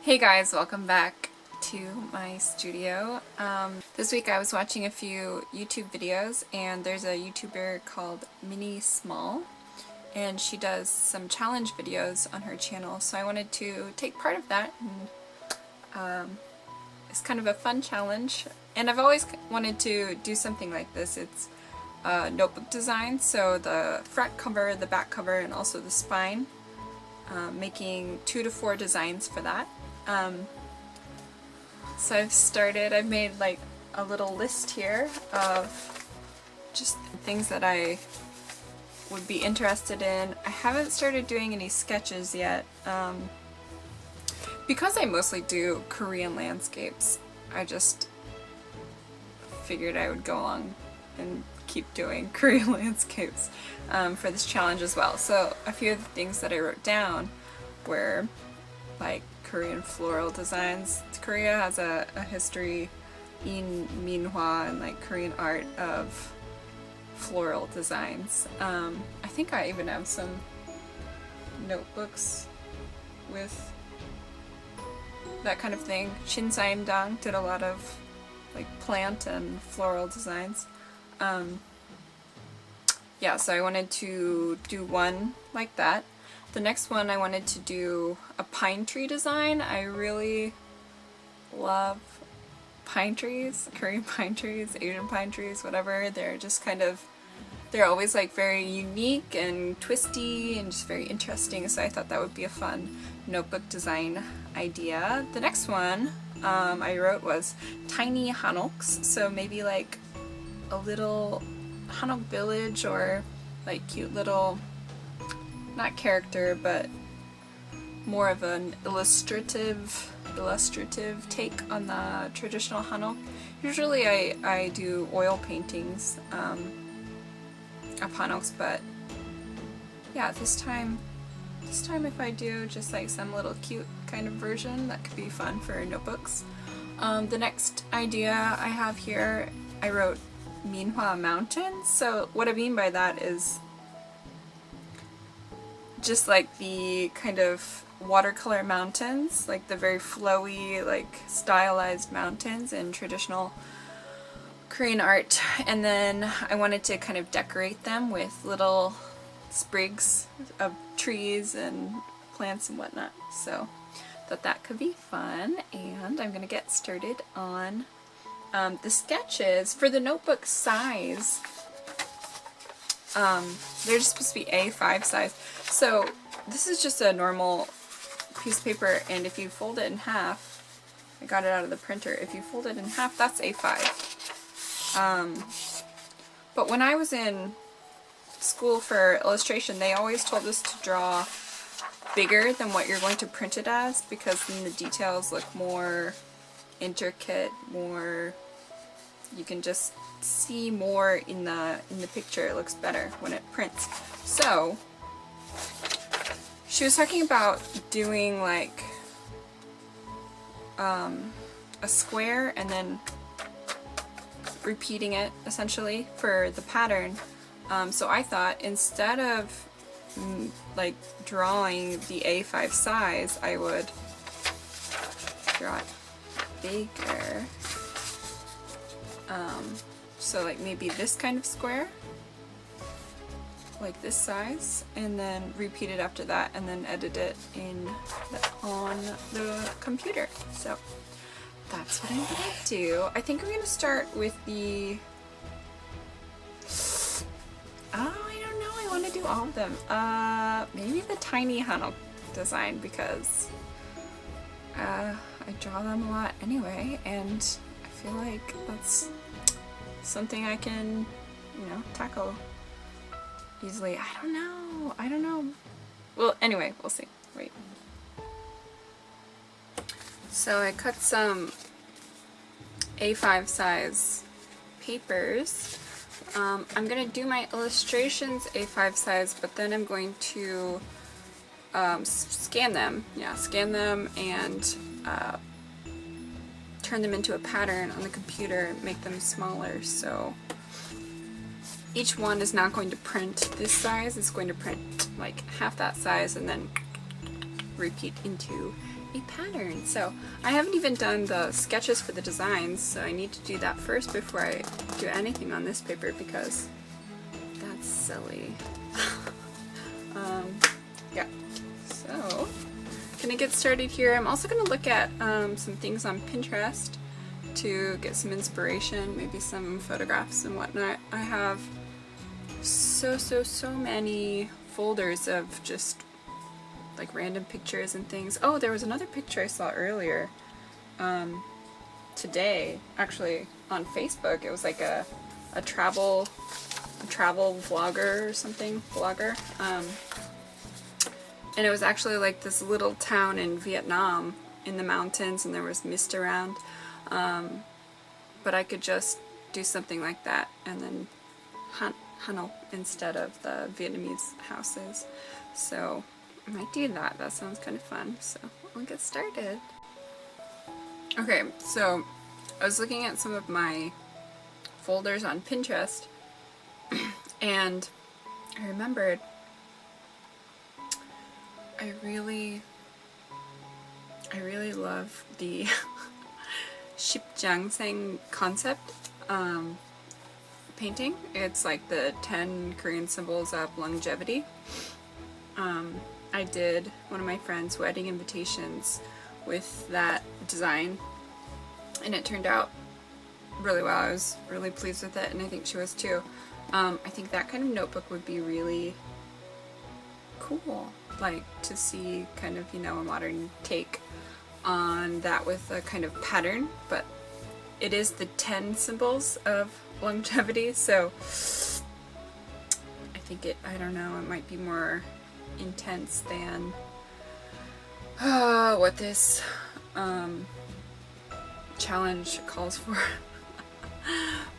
Hey guys, welcome back to my studio. This week I was watching a few YouTube videos, and there's a YouTuber called Minnie Small, and she does some challenge videos on her channel, so I wanted to take part of that, and it's kind of a fun challenge, and I've always wanted to do something like this. It's notebook design, so the front cover, the back cover, and also the spine, making 2 to 4 designs for that. So I've made like a little list here of just things that I would be interested in. I haven't started doing any sketches yet. Because I mostly do Korean landscapes, I just figured I would go along and keep doing Korean landscapes for this challenge as well. So a few of the things that I wrote down were like Korean floral designs. Korea has a history in minhwa and like Korean art of floral designs. I think I even have some notebooks with that kind of thing. Shinsaimdang did a lot of like plant and floral designs. Yeah, so I wanted to do one like that. The next one I wanted to do a pine tree design. I really love pine trees, Korean pine trees, Asian pine trees, whatever. They're just kind of, they're always like very unique and twisty and just very interesting, so I thought that would be a fun notebook design idea. The next one I wrote was tiny hanoks, so maybe like a little hanok village or like cute little, not character, but more of an illustrative take on the traditional hanok. Usually I do oil paintings of hanoks, but yeah, this time if I do just like some little cute kind of version, that could be fun for notebooks. The next idea I have here, I wrote minhwa mountains. So what I mean by that is just like the kind of watercolor mountains, like the very flowy, like stylized mountains in traditional Korean art, and then I wanted to kind of decorate them with little sprigs of trees and plants and whatnot, so thought that could be fun. And I'm gonna get started on the sketches. For the notebook size, they're just supposed to be A5 size. So this is just a normal piece of paper, and if you fold it in half, I got it out of the printer, if you fold it in half, that's A5. But when I was in school for illustration, they always told us to draw bigger than what you're going to print it as, because then the details look more intricate, more, you can just see more in the picture. It looks better when it prints. So she was talking about doing like a square and then repeating it essentially for the pattern. So I thought instead of like drawing the A5 size, I would draw it bigger. So like maybe this kind of square, like this size, and then repeat it after that, and then edit it on the computer. So that's what I'm gonna do. I think I'm gonna start with the, oh, I don't know, I want to do all of them. Maybe the tiny hanok design, because I draw them a lot anyway, and I feel like that's something I can, you know, tackle easily. I don't know. Well, anyway, we'll see. Wait. So I cut some A5 size papers. I'm gonna do my illustrations A5 size, but then I'm going to scan them. Yeah, scan them and turn them into a pattern on the computer and make them smaller. So each one is not going to print this size, it's going to print like half that size and then repeat into a pattern. So I haven't even done the sketches for the designs, so I need to do that first before I do anything on this paper because that's silly. Yeah, so gonna get started here. I'm also gonna look at some things on Pinterest to get some inspiration, maybe some photographs and whatnot. I have so many folders of just like random pictures and things. Oh, there was another picture I saw earlier today, actually on Facebook. It was like a travel vlogger or something, blogger. And it was actually like this little town in Vietnam in the mountains, and there was mist around. But I could just do something like that and then Hanoi instead of the Vietnamese houses. So I might do that. That sounds kind of fun. So we'll get started. Okay, so I was looking at some of my folders on Pinterest and I remembered I really love the Shipjangsang concept painting. It's like the 10 Korean symbols of longevity. I did one of my friend's wedding invitations with that design and it turned out really well. I was really pleased with it and I think she was too. I think that kind of notebook would be really cool, like to see kind of, you know, a modern take on that with a kind of pattern, but it is the 10 symbols of longevity, so I think I don't know, it might be more intense than what this challenge calls for.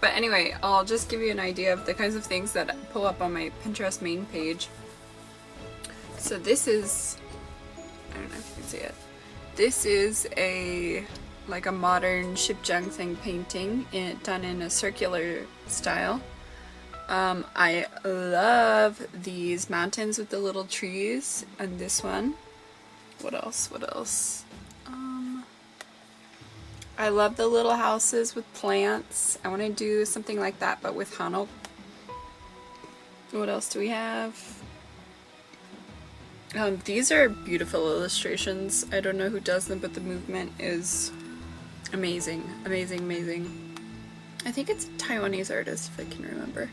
But anyway, I'll just give you an idea of the kinds of things that pull up on my Pinterest main page. So this is, I don't know if you can see it. This is like a modern Shipjangsang painting done in a circular style. I love these mountains with the little trees and this one. What else? I love the little houses with plants. I want to do something like that but with Hanok. What else do we have? These are beautiful illustrations. I don't know who does them, but the movement is amazing. Amazing. I think it's a Taiwanese artist, if I can remember.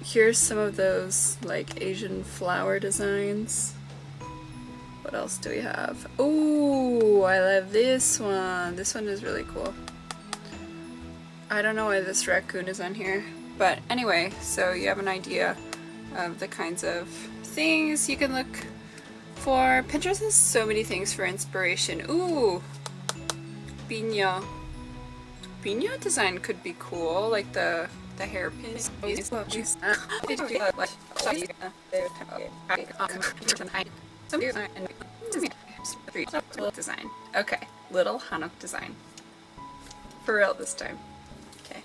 Here's some of those like Asian flower designs. What else do we have? Oh, I love this one. This one is really cool. I don't know why this raccoon is on here, but anyway, so you have an idea of the kinds of things you can look for. Pinterest has so many things for inspiration. Ooh, piña design could be cool, like the hairpins. Design. Okay, little Hanok design. For real this time. Okay.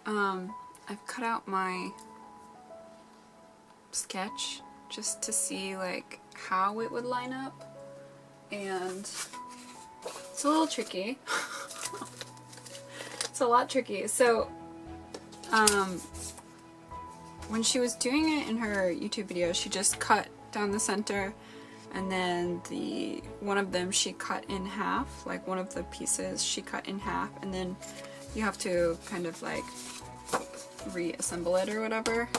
I've cut out my sketch just to see like how it would line up, and it's a little tricky. It's a lot tricky. So when she was doing it in her YouTube video, she just cut down the center, and then one of them she cut in half, like one of the pieces she cut in half, and then you have to kind of like reassemble it or whatever.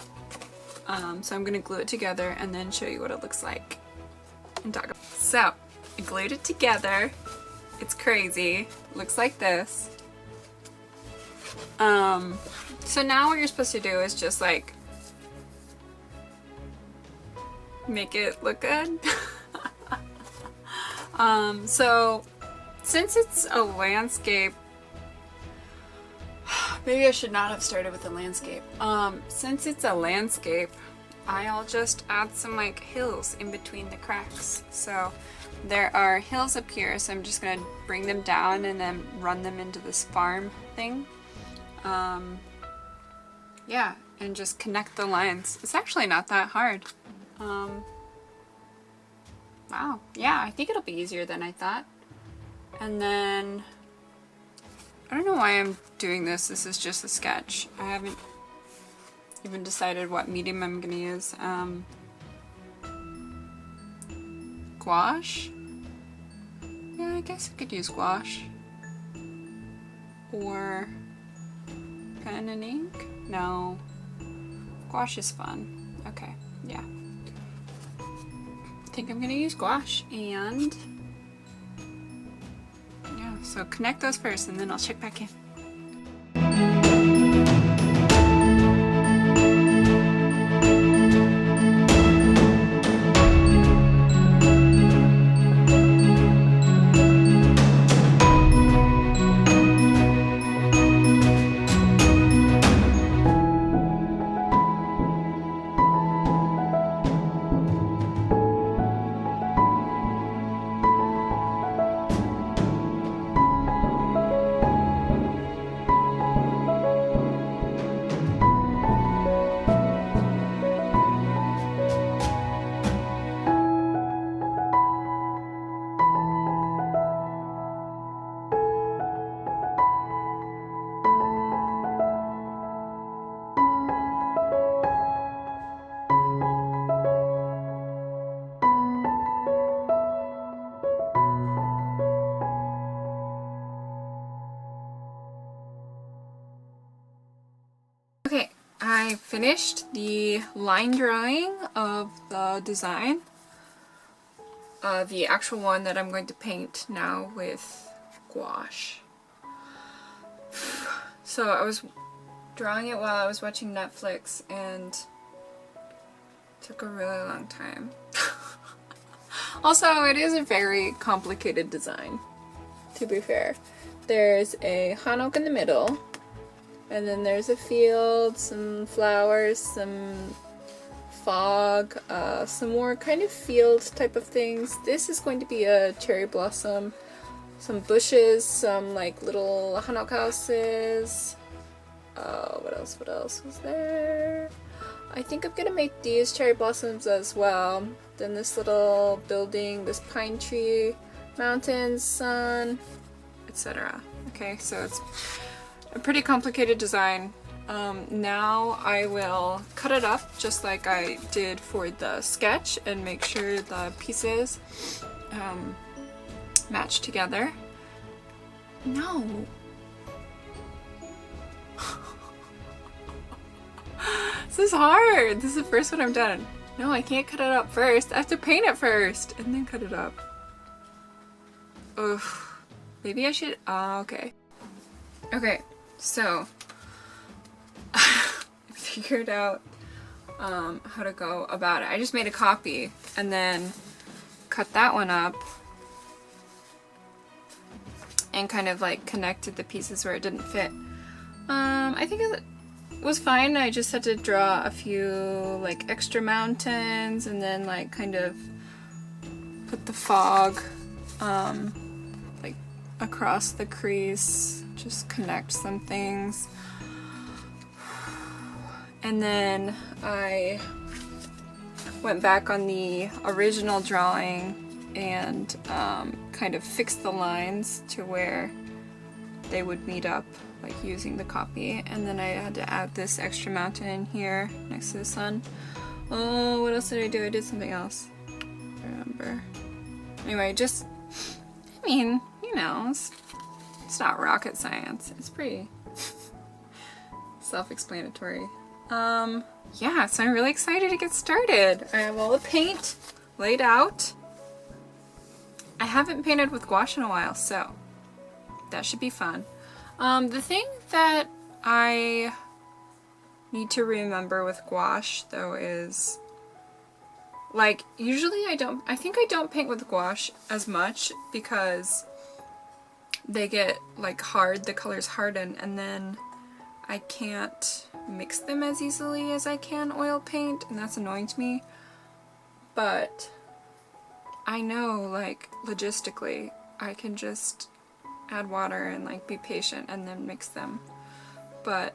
So I'm gonna glue it together and then show you what it looks like and talk about. So I glued it together. It's crazy. Looks like this. So now what you're supposed to do is just like make it look good. So since it's a landscape, maybe I should not have started with a landscape. Since it's a landscape, I'll just add some like hills in between the cracks. So there are hills up here, so I'm just gonna bring them down and then run them into this farm thing. Yeah, and just connect the lines. It's actually not that hard. Wow, yeah, I think it'll be easier than I thought. And then, I don't know why I'm doing this. This is just a sketch. I haven't even decided what medium I'm gonna use. Gouache? Yeah, I guess I could use gouache. Or pen and ink? No. Gouache is fun. Okay, yeah. I think I'm gonna use gouache, and yeah, so connect those first and then I'll check back in. Okay, I finished the line drawing of the design, the actual one that I'm going to paint now with gouache. So I was drawing it while I was watching Netflix, and it took a really long time. Also, it is a very complicated design, to be fair. There's a hanok in the middle, and then there's a field, some flowers, some fog, some more kind of field type of things. This is going to be a cherry blossom, some bushes, some like little hanok houses. What else was there? I think I'm gonna make these cherry blossoms as well. Then this little building, this pine tree, mountains, sun, etc. Okay, so it's a pretty complicated design. Now I will cut it up just like I did for the sketch and make sure the pieces match together. No. This is hard. This is the first one I've done. No, I can't cut it up first. I have to paint it first and then cut it up. Ugh. Maybe I should... okay. Okay, so I figured out how to go about it. I just made a copy and then cut that one up and kind of like connected the pieces where it didn't fit. I think it was fine. I just had to draw a few like extra mountains and then like kind of put the fog like across the crease, just connect some things. And then I went back on the original drawing and kind of fixed the lines to where they would meet up, like using the copy. And then I had to add this extra mountain in here next to the sun. Oh, what else did I do? I did something else. I remember. Anyway, just, I mean, you know, it's not rocket science. It's pretty self-explanatory. Yeah, so I'm really excited to get started. I have all the paint laid out. I haven't painted with gouache in a while, so that should be fun. The thing that I need to remember with gouache, though, is, like, usually I think I don't paint with gouache as much because they get, like, hard, the colors harden, and then I can't mix them as easily as I can oil paint, and that's annoying to me. But I know, like, logistically, I can just add water and, like, be patient and then mix them. But,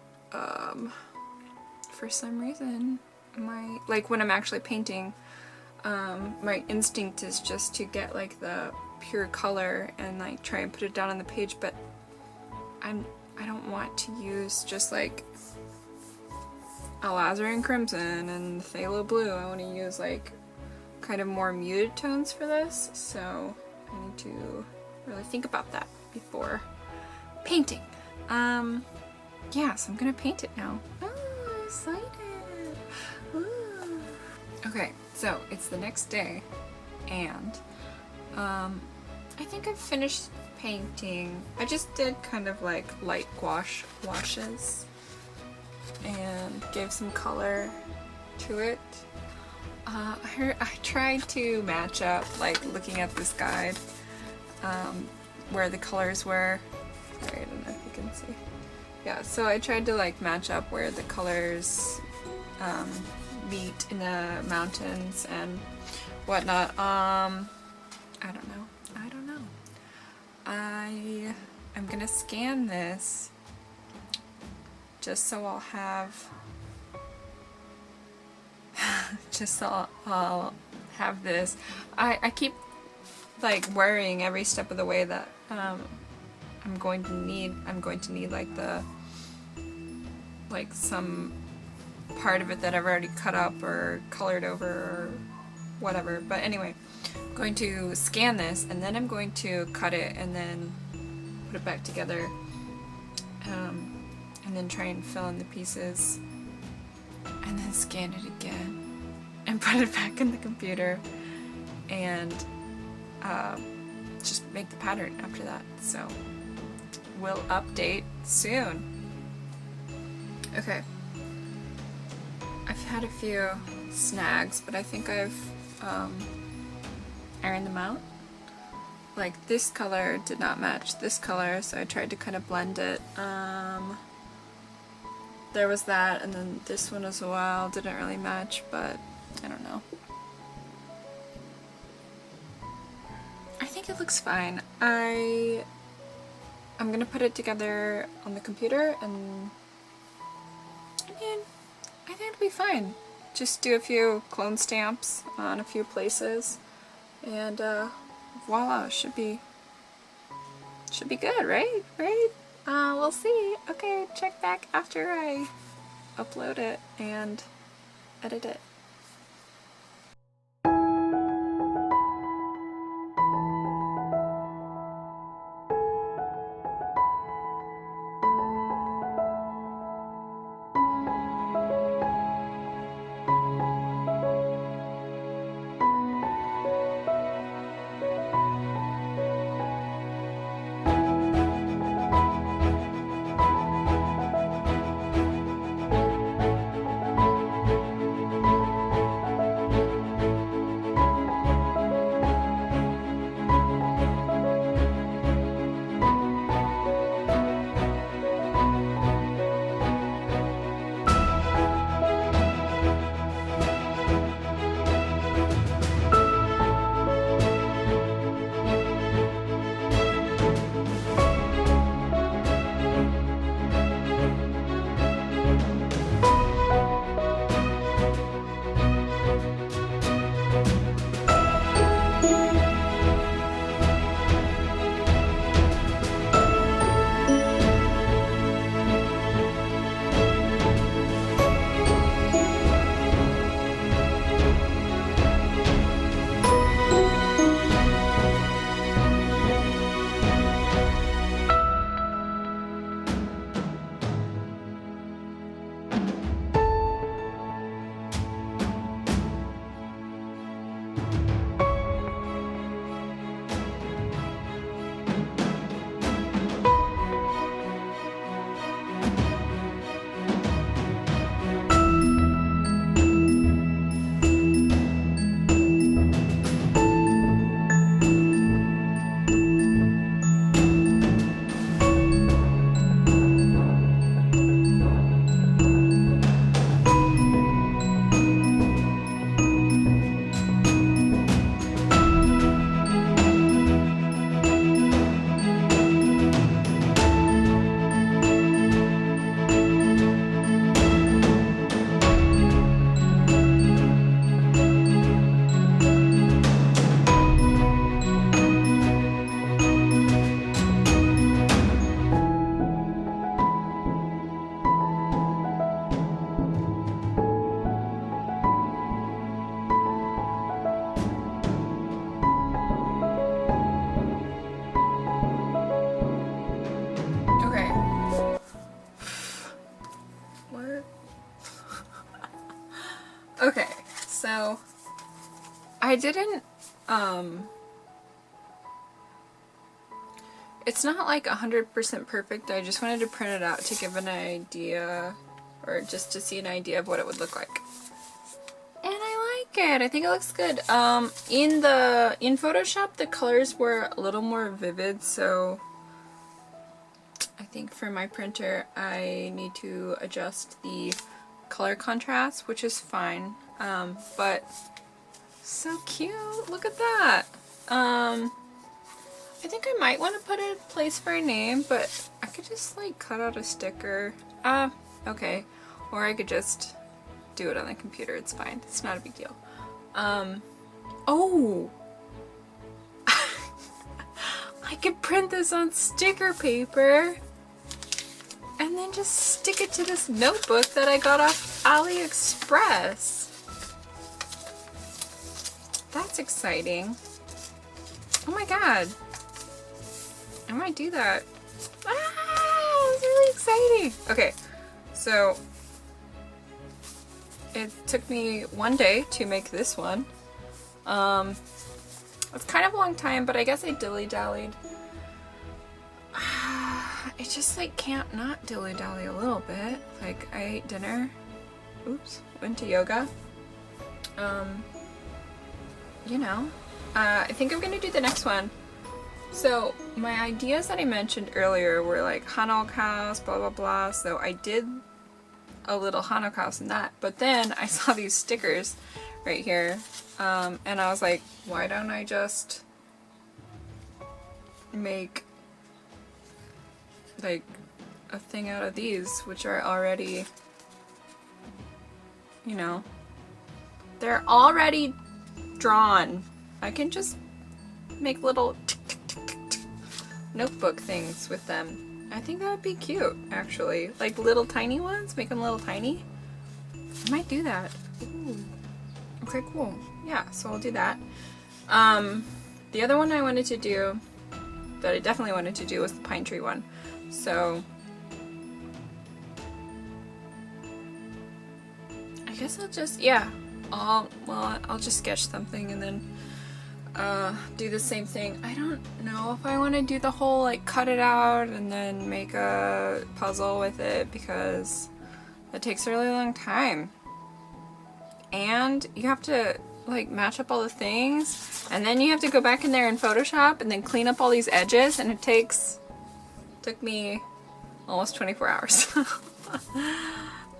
for some reason, like, when I'm actually painting, my instinct is just to get, like, the pure color and, like, try and put it down on the page, but I don't want to use just, like, alizarin crimson and phthalo blue. I want to use, like, kind of more muted tones for this, so I need to really think about that before painting. Yeah, so I'm gonna paint it now. Oh, I'm excited! Ooh. Okay, so it's the next day, and I think I've finished painting. I just did kind of like light gouache washes and gave some color to it. I tried to match up, like, looking at this guide, where the colors were. Sorry, I don't know if you can see. Yeah, so I tried to, like, match up where the colors meet in the mountains and whatnot. I don't know. I'm gonna scan this just so I'll have I'll have this. I keep, like, worrying every step of the way that I'm going to need like some part of it that I've already cut up or colored over or whatever. But anyway, I'm going to scan this and then I'm going to cut it and then put it back together, and then try and fill in the pieces and then scan it again and put it back in the computer and just make the pattern after that. So we'll update soon. Okay, I've had a few snags, but I think I've ironed them out. Like, this color did not match this color, so I tried to kind of blend it. There was that, and then this one as well didn't really match, but I don't know. I think it looks fine. I'm gonna put it together on the computer, and I mean, I think it'll be fine. Just do a few clone stamps on a few places, and voila, should be good, right? We'll see. Okay, check back after I upload it and edit it. So I didn't, it's not like 100% perfect. I just wanted to print it out to give an idea, or just to see an idea of what it would look like. And I like it. I think it looks good. In Photoshop, the colors were a little more vivid, so I think for my printer, I need to adjust the color contrast, which is fine. But so cute. Look at that. I think I might want to put a place for a name, but I could just like cut out a sticker. Okay. Or I could just do it on the computer. It's fine. It's not a big deal. Oh! I could print this on sticker paper and then just stick it to this notebook that I got off AliExpress. That's exciting. Oh my god. I might do that. Ah, it's really exciting. Okay, so it took me one day to make this one. It's kind of a long time, but I guess I dilly-dallied. I just like can't not dilly-dally a little bit. Like I ate dinner. Oops. Went to yoga. You know. I think I'm gonna do the next one. So my ideas that I mentioned earlier were like Hanok house, blah blah blah. So I did a little Hanok house in that, but then I saw these stickers right here, and I was like, why don't I just make like a thing out of these, which are already, you know, they're already drawn. I can just make little notebook things with them. I think that would be cute, actually. Like little tiny ones, make them little tiny. I might do that. Ooh. Okay, cool. Yeah, so I'll do that. The other one I wanted to do, that I definitely wanted to do, was the pine tree one. So I guess I'll just, yeah, I'll just sketch something and then do the same thing. I don't know if I want to do the whole like cut it out and then make a puzzle with it, because it takes a really long time and you have to like match up all the things, and then you have to go back in there in Photoshop and then clean up all these edges, and it took me almost 24 hours.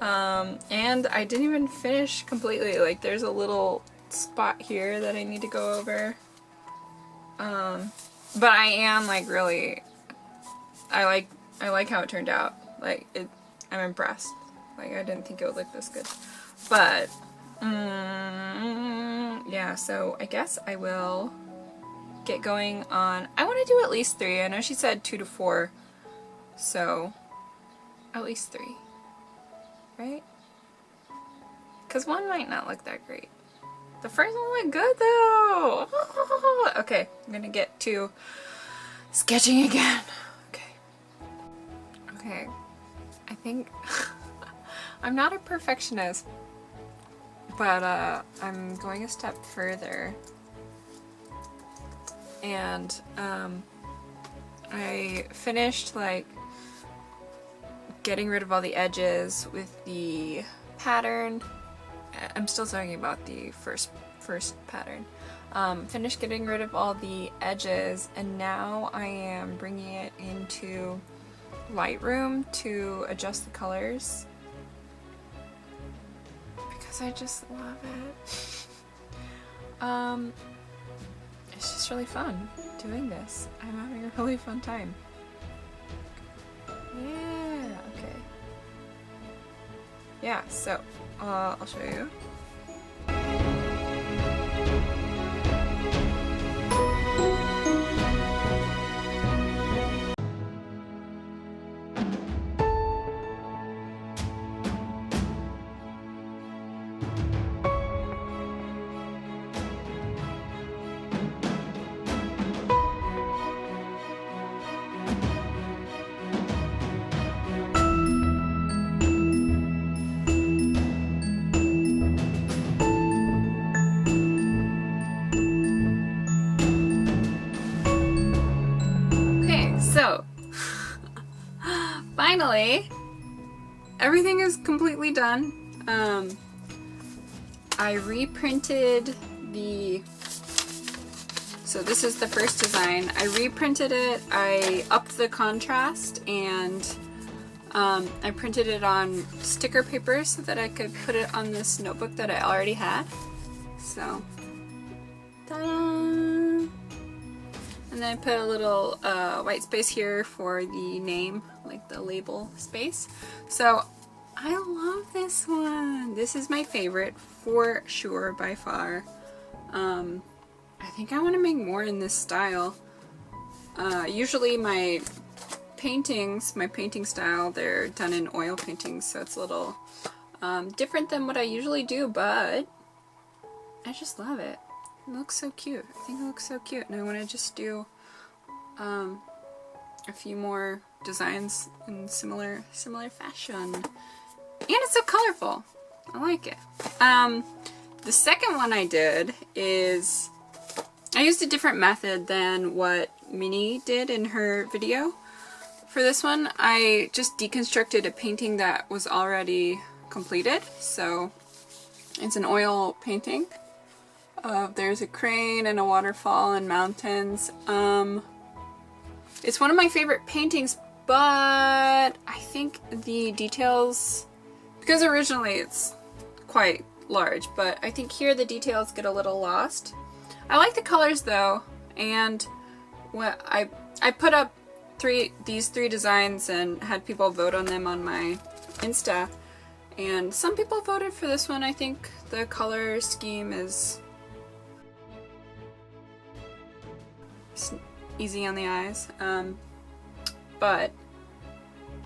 And I didn't even finish completely. Like there's a little spot here that I need to go over. But I am like really, I like how it turned out. Like I'm impressed. Like I didn't think it would look this good. But yeah, so I guess I will get going on, I want to do at least 3. I know she said 2 to 4. So at least 3. Right? Because 1 might not look that great. The first one looked good though. Okay, I'm gonna get to sketching again. Okay, I think I'm not a perfectionist, but I'm going a step further, and I finished like getting rid of all the edges with the pattern. I'm still talking about the first pattern. Finished getting rid of all the edges, and now I am bringing it into Lightroom to adjust the colors, because I just love it. It's just really fun doing this. I'm having a really fun time. Yeah, okay. Yeah, so I'll show you. finally, everything is completely done. I reprinted so this is the first design. I reprinted it, I upped the contrast, and I printed it on sticker paper so that I could put it on this notebook that I already had. So, ta-da! And then I put a little white space here for the name, like the label space. So I love this one. This is my favorite for sure by far. I think I want to make more in this style. Usually my paintings, my painting style, they're done in oil paintings, so it's a little different than what I usually do, but I just love it. It looks so cute. I think it looks so cute, and I want to just do a few more designs in similar fashion. And it's so colorful. I like it. The second one I did is I used a different method than what Minnie did in her video. For this one, I just deconstructed a painting that was already completed. So it's an oil painting. There's a crane and a waterfall and mountains. It's one of my favorite paintings, but I think the details, because originally it's quite large, but I think here the details get a little lost. I like the colors though, and what I put up these three designs and had people vote on them on my Insta, and some people voted for this one. I think the color scheme is easy on the eyes, but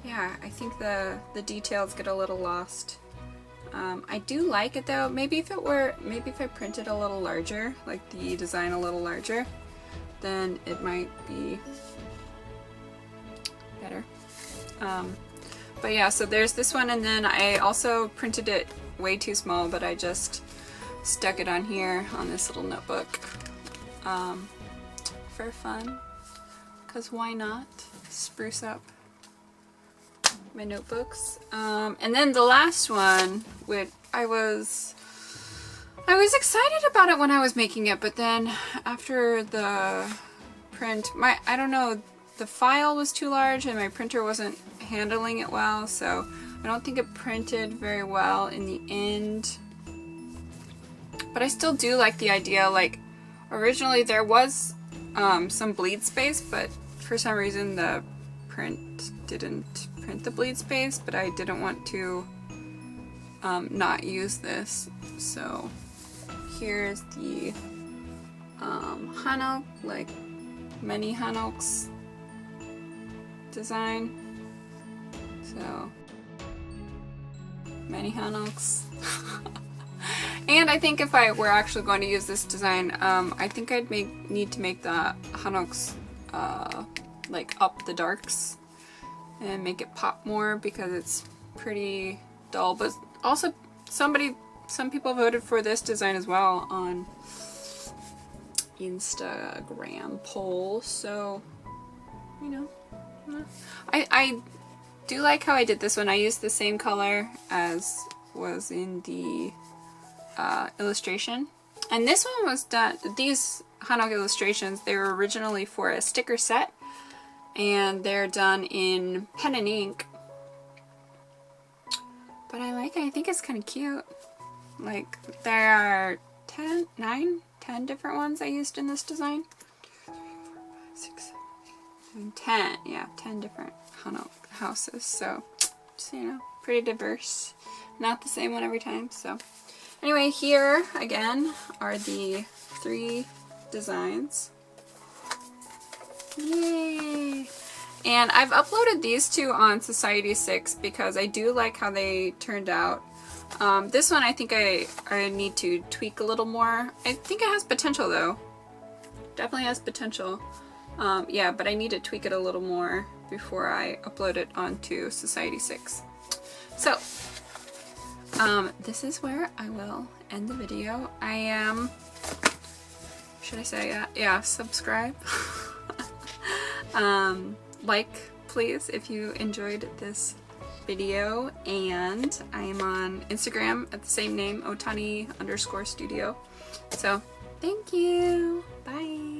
yeah, I think the details get a little lost. I do like it though. Maybe if I printed a little larger, like the design a little larger, then it might be better. But yeah, so there's this one, and then I also printed it way too small, but I just stuck it on here on this little notebook for fun, because why not spruce up my notebooks. And then the last one, which I was excited about it when I was making it, but then after the print, I don't know, the file was too large and my printer wasn't handling it well, so I don't think it printed very well in the end. But I still do like the idea. Like, originally there was some bleed space, but for some reason the print didn't print the bleed space, but I didn't want to not use this. So here's the hanok, like many hanoks design. So many hanoks. And I think if I were actually going to use this design, I think I'd need to make the hanoks like up the darks and make it pop more, because it's pretty dull. But also some people voted for this design as well on Instagram poll, so you know, I do like how I did this one. I used the same color as was in the illustration, and this one was done, these hanok illustrations, they were originally for a sticker set, and they're done in pen and ink. But I like it. I think it's kind of cute. Like, there are 10 different ones I used in this design. 6, 7, 10. Yeah, 10 different hanok houses. So, just, you know, pretty diverse. Not the same one every time. So, anyway, here again are the 3 designs. Yay! And I've uploaded these 2 on Society 6 because I do like how they turned out. This one I think I need to tweak a little more. I think it has potential though. Definitely has potential. Yeah, but I need to tweak it a little more before I upload it onto Society 6. So, this is where I will end the video. I am, should I say, yeah, subscribe. Like, please if you enjoyed this video, and I am on Instagram at the same name, Otani_studio. So thank you. Bye.